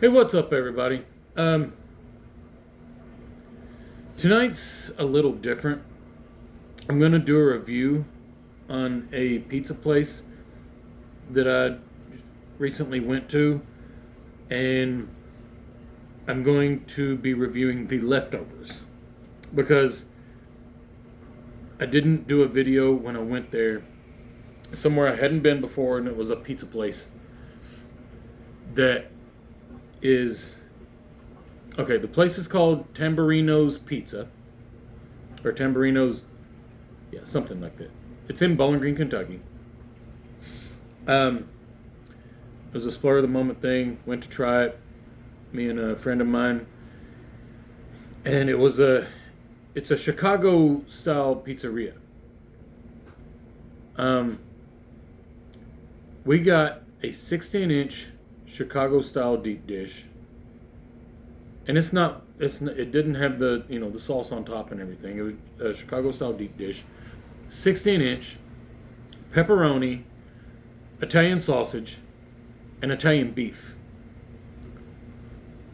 Hey, what's up, everybody? Tonight's a little different. I'm going to do a review on a pizza place that I recently went to, and I'm going to be reviewing the leftovers because I didn't do a video when I went there somewhere I hadn't been before, and it was a pizza place that is okay. The place is called Tamburrino's Pizza, or Tamburrino's, yeah, something like that. It's in Bowling Green, Kentucky. It was a spur of the moment thing. Went to try it, me and a friend of mine, and it's a Chicago style pizzeria. We got a 16-inch Chicago style deep dish, and it didn't have the sauce on top and everything. It was a Chicago style deep dish, 16-inch, pepperoni, Italian sausage, and Italian beef.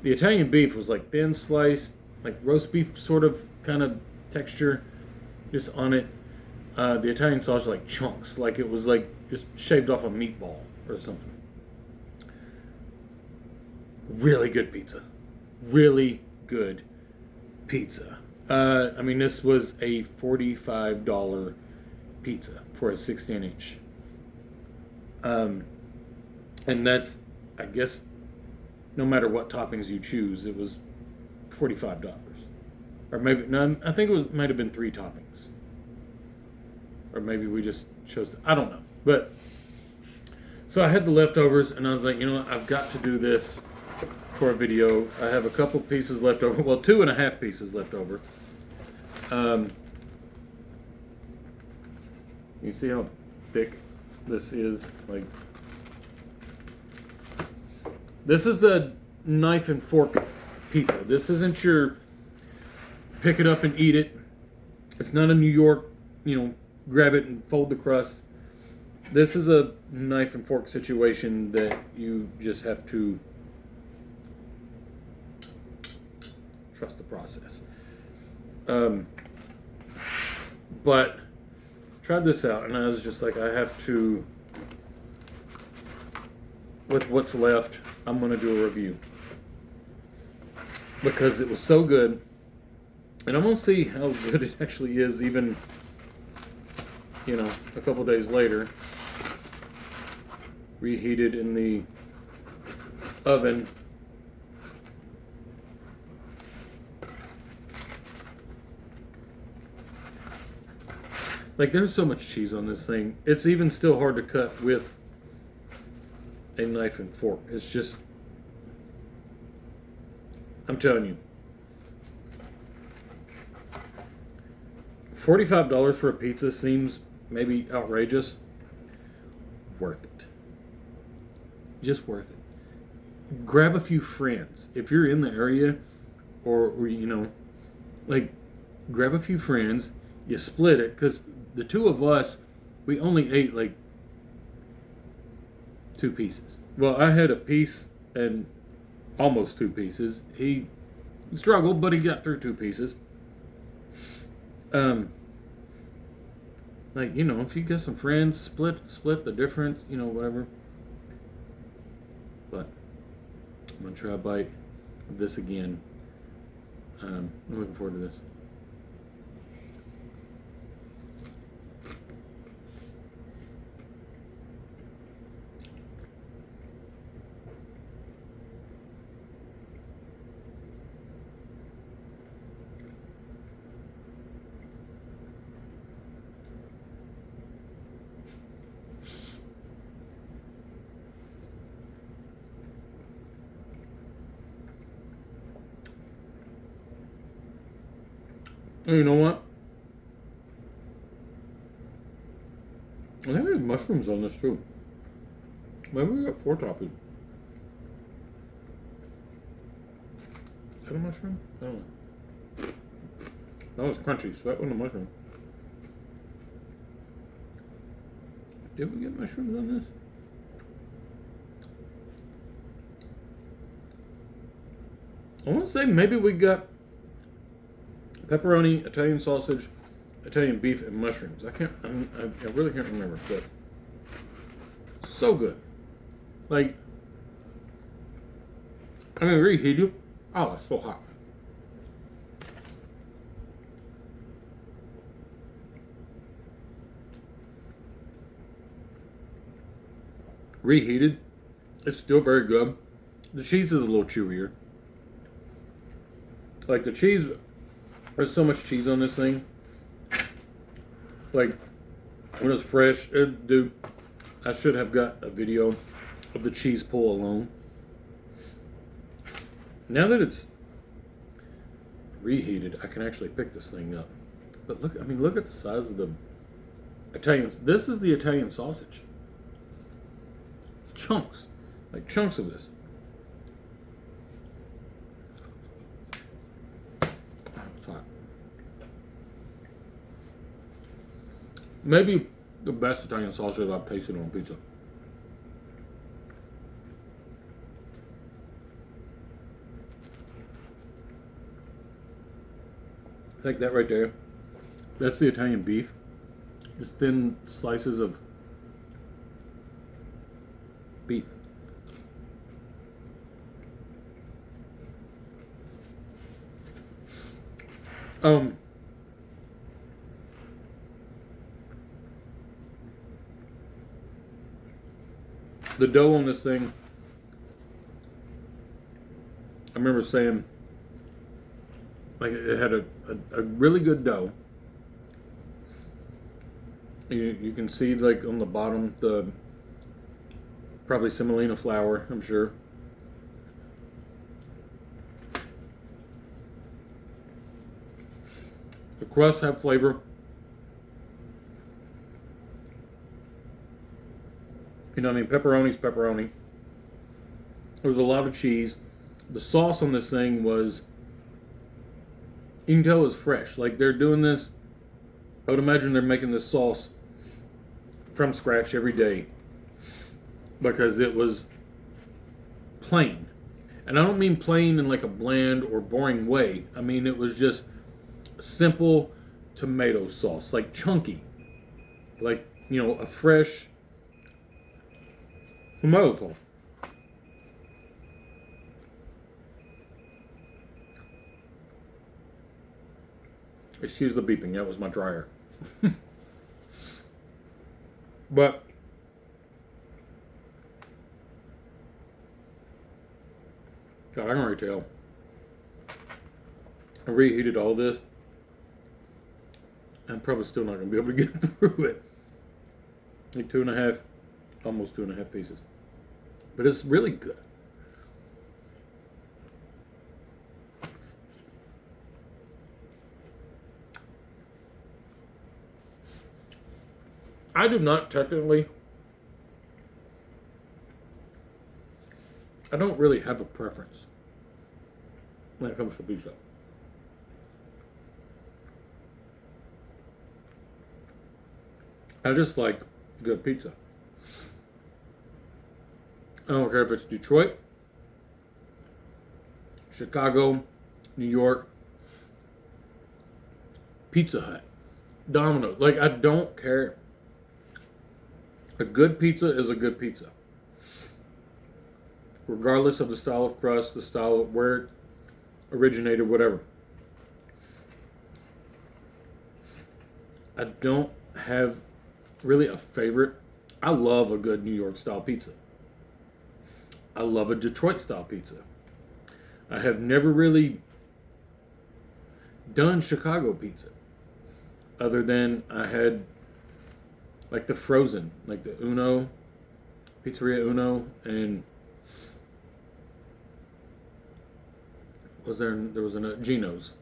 The Italian beef was like thin sliced, like roast beef sort of kind of texture, just on it. The Italian sausage like chunks, like it was like just shaved off a meatball or something. Really good pizza. Really good pizza. This was a $45 pizza for a 16-inch. And that's, I guess, no matter what toppings you choose, it was $45. Or maybe, no, I think might have been 3 toppings. Or maybe we just chose I don't know. But, so I had the leftovers, and I was like, you know what, I've got to do this for a video. I have a couple pieces left over. Well, 2.5 pieces left over. You see how thick this is? Like, this is a knife and fork pizza. This isn't your pick it up and eat it. It's not a New York, grab it and fold the crust. This is a knife and fork situation that you just have to trust the process. But tried this out, and I was just like, I have to, with what's left, I'm going to do a review. Because it was so good. And I'm going to see how good it actually is, even, a couple days later. Reheated in the oven. Like, there's so much cheese on this thing. It's even still hard to cut with a knife and fork. It's just, I'm telling you, $45 for a pizza seems maybe outrageous. Worth it. Just worth it. Grab a few friends. If you're in the area, or grab a few friends, you split it, because the two of us, we only ate like 2 pieces. Well, I had a piece and almost 2 pieces. He struggled, but he got through 2 pieces. If you got some friends, split the difference, whatever. But I'm gonna try a bite of this again. I'm looking forward to this. Oh, you know what? I think there's mushrooms on this too. Maybe we got 4 toppings. Is that a mushroom? I don't know. That was crunchy, so that wasn't a mushroom. Did we get mushrooms on this? I want to say maybe we got pepperoni, Italian sausage, Italian beef, and mushrooms. I really can't remember, but so good. Like, I mean, reheated. Oh, it's so hot. Reheated, it's still very good. The cheese is a little chewier. Like the cheese, there's so much cheese on this thing. Like when it's fresh, dude, I should have got a video of the cheese pull alone. Now that it's reheated, I can actually pick this thing up. But look, I mean, look at the size of the Italian. This is the Italian sausage. Chunks, like chunks of this. Maybe the best Italian sausage I've tasted on pizza. I think that right there, that's the Italian beef. Just thin slices of beef. The dough on this thing, I remember saying, like it had a really good dough. You can see like on the bottom the probably semolina flour, I'm sure. The crusts have flavor. You know what I mean? Pepperoni's pepperoni. There was a lot of cheese. The sauce on this thing was, you can tell it was fresh. Like they're doing this, I would imagine they're making this sauce from scratch every day because it was plain. And I don't mean plain in like a bland or boring way. I mean it was just simple tomato sauce, like chunky. Like, you know, a fresh tomato sauce. Excuse the beeping, that was my dryer. But God, I can already tell. I reheated all this. I'm probably still not going to be able to get through it. Like 2.5, almost 2.5 pieces. But it's really good. I do not technically, I don't really have a preference when it comes to pizza. I just like good pizza. I don't care if it's Detroit, Chicago, New York, Pizza Hut, Domino's. Like, I don't care. A good pizza is a good pizza. Regardless of the style of crust, the style of where it originated, whatever. I don't have really a favorite. I love a good New York style pizza. I love a Detroit style pizza. I have never really done Chicago pizza. Other than I had like the frozen, like the Uno, Pizzeria Uno, and there was a Gino's.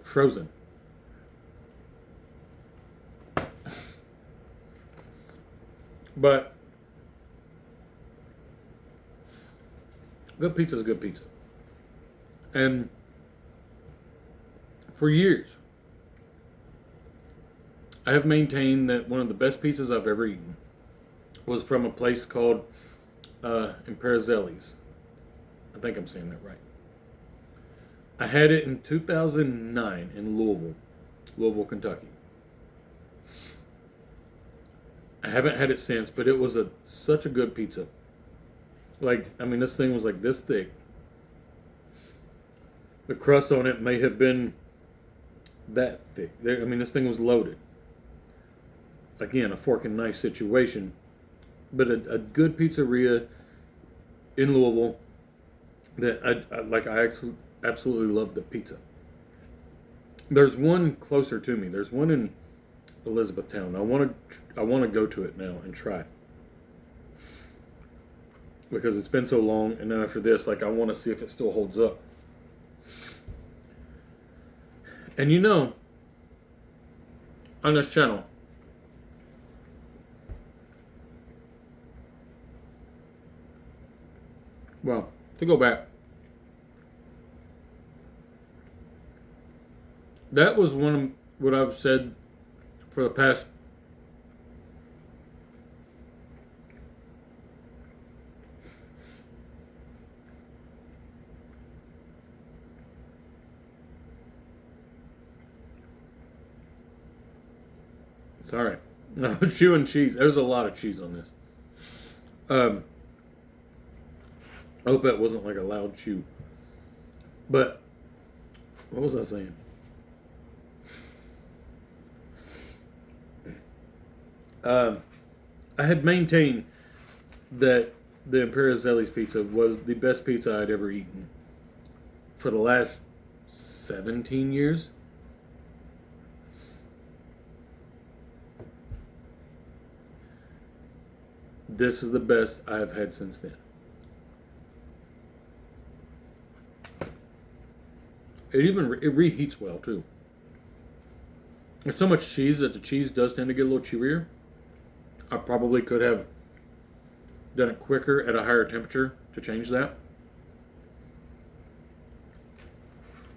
Frozen. But good pizza is good pizza. And for years, I have maintained that one of the best pizzas I've ever eaten was from a place called Imperizelli's. I think I'm saying that right. I had it in 2009 in Louisville, Kentucky. I haven't had it since, but it was such a good pizza. Like, I mean, this thing was like this thick. The crust on it may have been that thick. I mean, this thing was loaded. Again, a fork and knife situation, but a good pizzeria in Louisville that I absolutely love the pizza. There's one closer to me. There's one in Elizabethtown. I want to go to it now and try it because it's been so long. And then after this, like, I want to see if it still holds up. And you know, on this channel, well, to go back, that was one of what I've said for the past sorry. I was chewing cheese. There's a lot of cheese on this. I hope that wasn't like a loud chew. But what was I saying? I had maintained that the Imperial Zelli's pizza was the best pizza I'd ever eaten for the last 17 years. This is the best I have had since then. It reheats well too. There's so much cheese that the cheese does tend to get a little chewier. I probably could have done it quicker at a higher temperature to change that.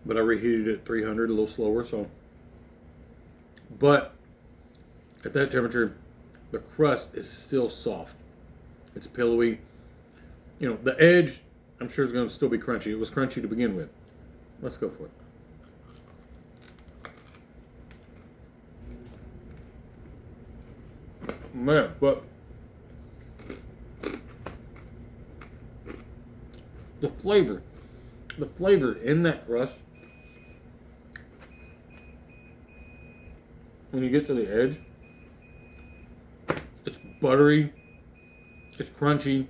But I reheated it at 300 a little slower, so. But at that temperature, the crust is still soft. It's pillowy. You know, the edge, I'm sure is going to still be crunchy. It was crunchy to begin with. Let's go for it. Man, but the flavor in that crust, when you get to the edge, it's buttery, it's crunchy,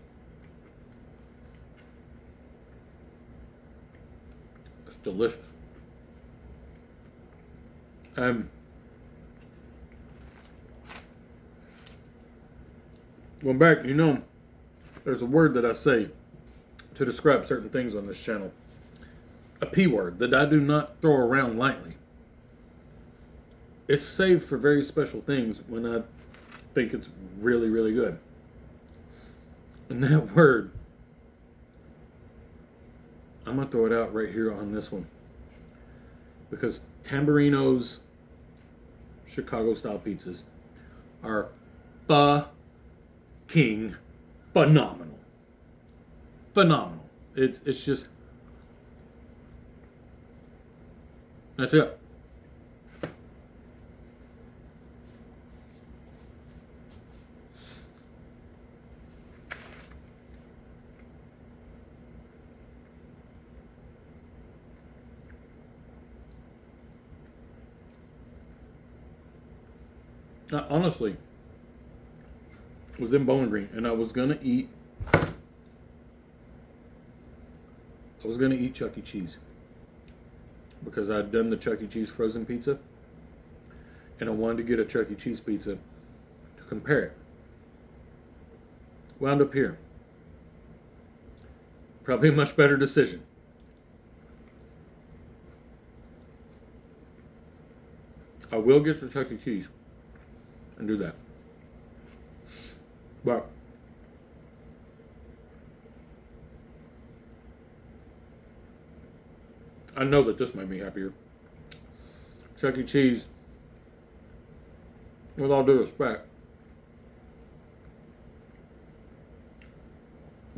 it's delicious. Going back, you know, there's a word that I say to describe certain things on this channel. A P word that I do not throw around lightly. It's saved for very special things when I think it's really, really good. And that word, I'm going to throw it out right here on this one. Because Tamburrino's Chicago-style pizzas are fucking phenomenal. Phenomenal. It's just, that's it. I honestly was in Bowling Green and I was gonna eat Chuck E. Cheese because I'd done the Chuck E. Cheese frozen pizza and I wanted to get a Chuck E. Cheese pizza to compare it. Wound up here. Probably a much better decision. I will get the Chuck E. Cheese and do that. But I know that this made me happier. Chuck E. Cheese, with all due respect,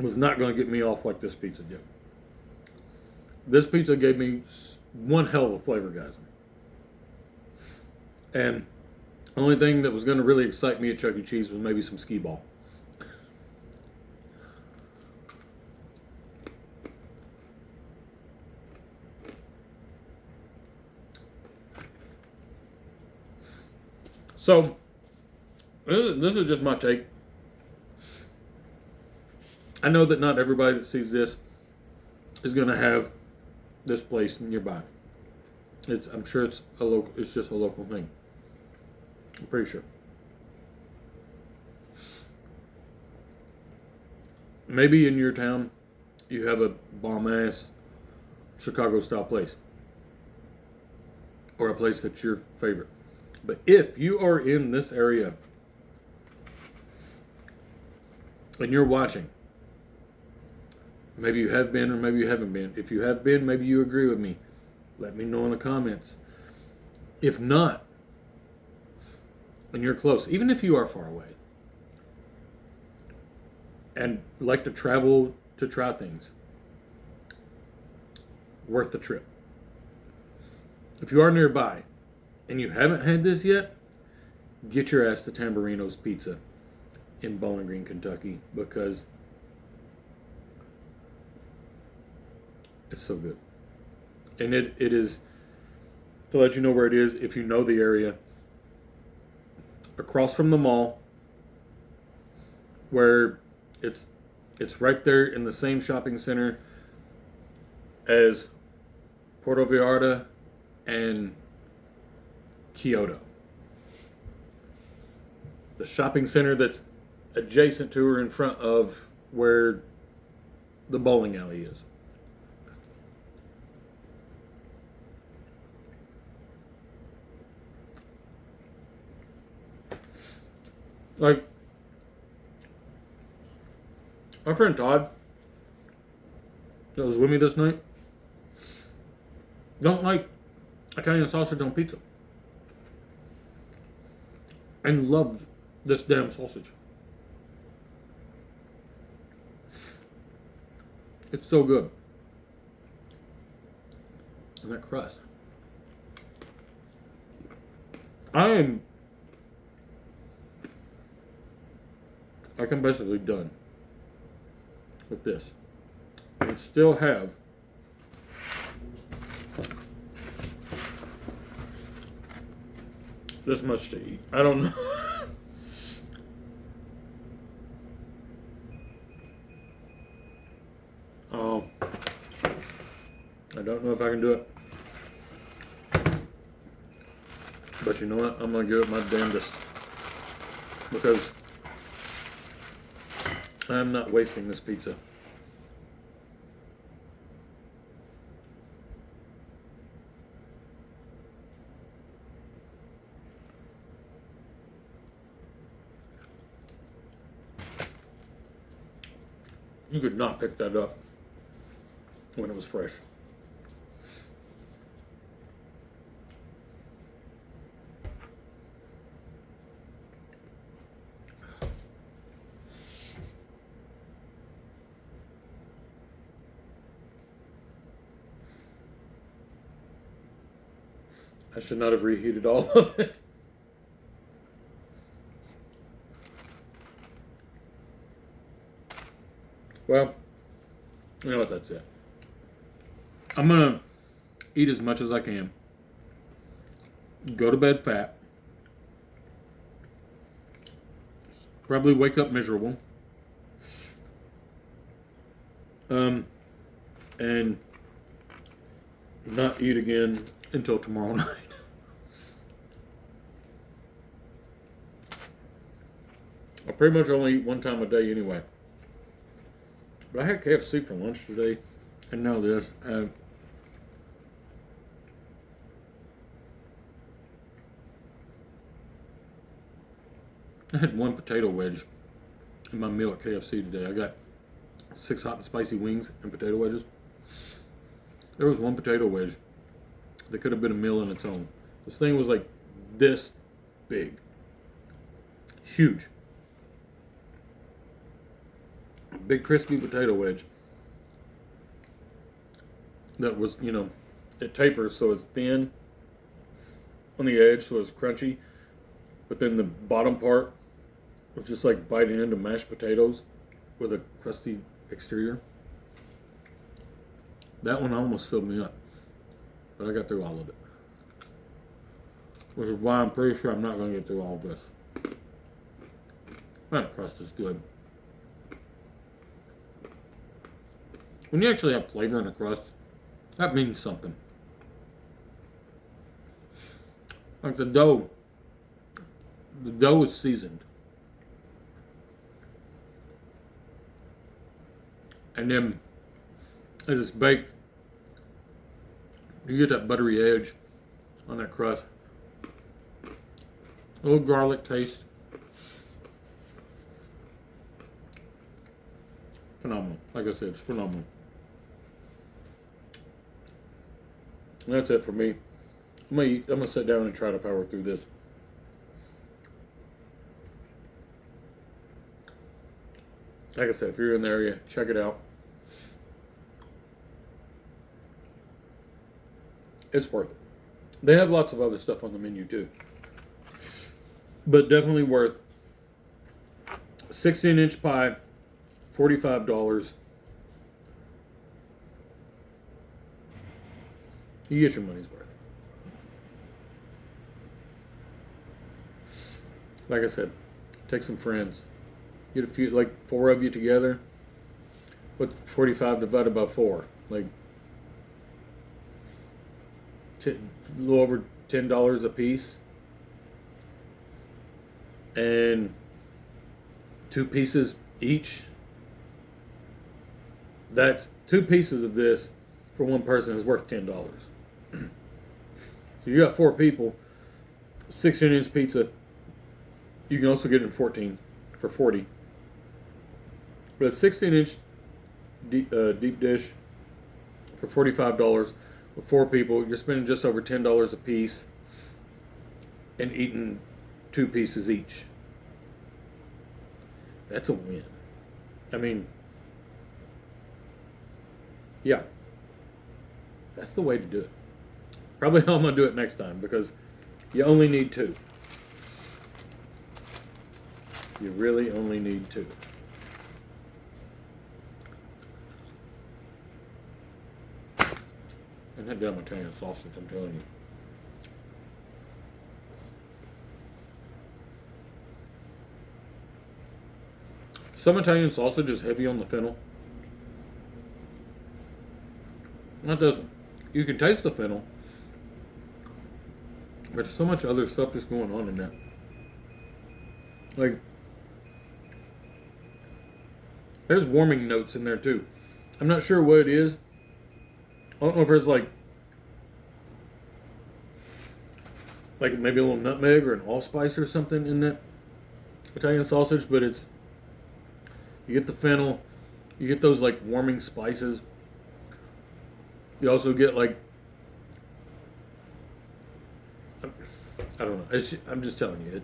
was not going to get me off like this pizza did. This pizza gave me one hell of a flavor, guys. And the only thing that was going to really excite me at Chuck E. Cheese was maybe some skee ball. So, this is just my take. I know that not everybody that sees this is going to have this place nearby. I'm sure it's just a local thing. I'm pretty sure. Maybe in your town, you have a bomb-ass Chicago-style place. Or a place that's your favorite. But if you are in this area and you're watching, maybe you have been or maybe you haven't been. If you have been, maybe you agree with me. Let me know in the comments. If not, and you're close, even if you are far away, and like to travel to try things, worth the trip. If you are nearby and you haven't had this yet, get your ass to Tamburrino's Pizza in Bowling Green, Kentucky, because it's so good. And it is, to let you know where it is, if you know the area, across from the mall, where it's right there in the same shopping center as Puerto Vallarta and Kyoto. The shopping center that's adjacent to or in front of where the bowling alley is. Like, my friend Todd, that was with me this night, don't like Italian sausage on pizza. And loved this damn sausage. It's so good. And that crust. I'm basically done with this. I still have this much to eat. I don't know. I don't know if I can do it. But you know what? I'm going to give it my damnedest. Because I'm not wasting this pizza. You could not pick that up when it was fresh. I should not have reheated all of it. Well, you know what, that's it. I'm going to eat as much as I can. Go to bed fat. Probably wake up miserable. And not eat again until tomorrow night. I pretty much only eat one time a day anyway. But I had KFC for lunch today, and now this. I had one potato wedge in my meal at KFC today. I got 6 hot and spicy wings and potato wedges. There was one potato wedge that could have been a meal in its own. This thing was like this big. Huge. A big crispy potato wedge. that was, it tapers so it's thin on the edge, so it's crunchy. But then the bottom part was just like biting into mashed potatoes with a crusty exterior. That one almost filled me up, but I got through all of it. Which is why I'm pretty sure I'm not going to get through all of this. That crust is good. When you actually have flavor in a crust, that means something. Like the dough is seasoned. And then as it's baked, you get that buttery edge on that crust. A little garlic taste. Phenomenal. Like I said, it's phenomenal. And that's it for me. I'm gonna sit down and try to power through this. Like I said, if you're in the area, check it out. It's worth it. They have lots of other stuff on the menu too. But definitely worth 16-inch pie, $45. You get your money's worth. Like I said, take some friends. Get a few, like 4 of you together. What's 45 divided by 4? Like a little over $10 a piece. And 2 pieces each. That's 2 pieces of this for one person is worth $10. So you got 4 people, 16-inch pizza. You can also get it in 14 for $40. But a 16-inch deep dish for $45 with 4 people, you're spending just over $10 a piece and eating 2 pieces each. That's a win. I mean, yeah, that's the way to do it. Probably how I'm going to do it next time, because you only need 2. You really only need 2. And that damn Italian sausage, I'm telling you. Some Italian sausage is heavy on the fennel. That doesn't. You can taste the fennel, but there's so much other stuff that's going on in that. Like, there's warming notes in there too. I'm not sure what it is. I don't know if it's like maybe a little nutmeg or an allspice or something in that Italian sausage, but it's, you get the fennel, you get those like warming spices. You also get like, I don't know. I'm just telling you,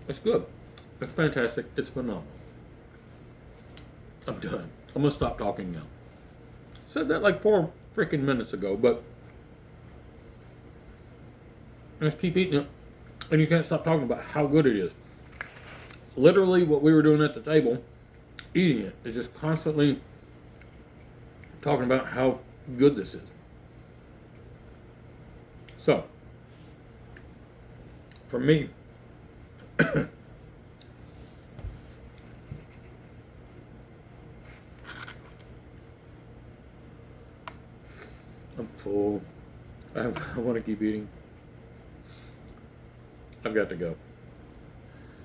it's good. It's fantastic. It's phenomenal. I'm done. I'm gonna stop talking now. Said that like 4 freaking minutes ago, but I just keep eating it, and you can't stop talking about how good it is. Literally, what we were doing at the table, eating it, is just constantly talking about how good this is. So, for me, I'm full. I want to keep eating. I've got to go.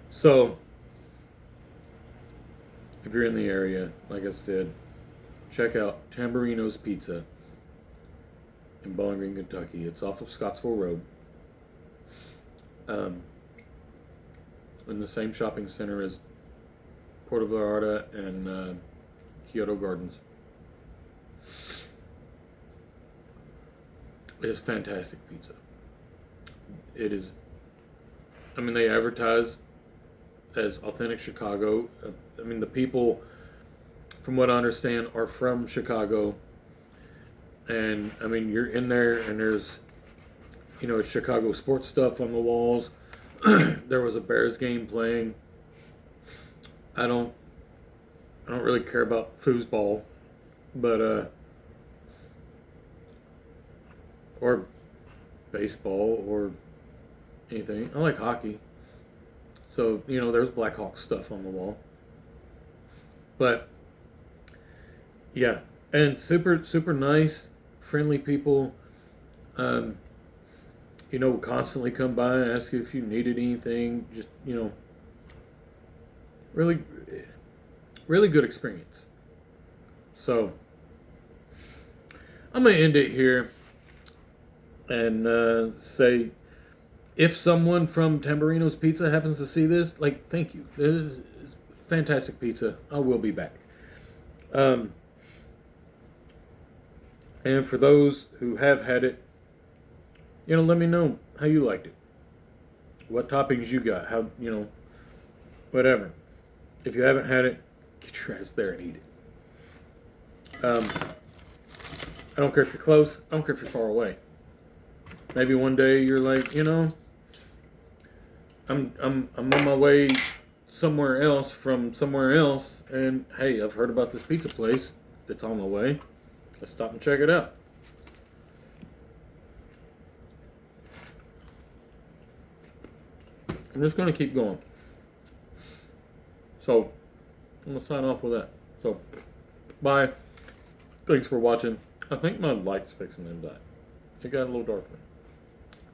So, if you're in the area, like I said, check out Tamburrino's Pizza in Bowling Green, Kentucky. It's off of Scottsville Road. In the same shopping center as Puerto Vallarta and Kyoto Gardens. It is fantastic pizza. It is, I mean, they advertise as authentic Chicago. I mean, the people from what I understand, are from Chicago. And I mean, you're in there, and there's, it's Chicago sports stuff on the walls. There was a Bears game playing. I don't really care about foosball, but or baseball or anything. I like hockey. So, there's Blackhawks stuff on the wall. But yeah, and super super nice, friendly people. Constantly come by and ask you if you needed anything. Just, really really good experience. So I'm gonna end it here and say, if someone from Tamburrino's Pizza happens to see this, thank you. This is fantastic pizza. I will be back. And for those who have had it, let me know how you liked it. What toppings you got. How, whatever. If you haven't had it, get your ass there and eat it. I don't care if you're close. I don't care if you're far away. Maybe one day you're like, I'm on my way somewhere else from somewhere else, and hey, I've heard about this pizza place that's on the way. Let's stop and check it out. I'm just going to keep going. So, I'm going to sign off with that. So, bye. Thanks for watching. I think my light's fixing to die. It got a little darker.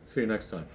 See you next time.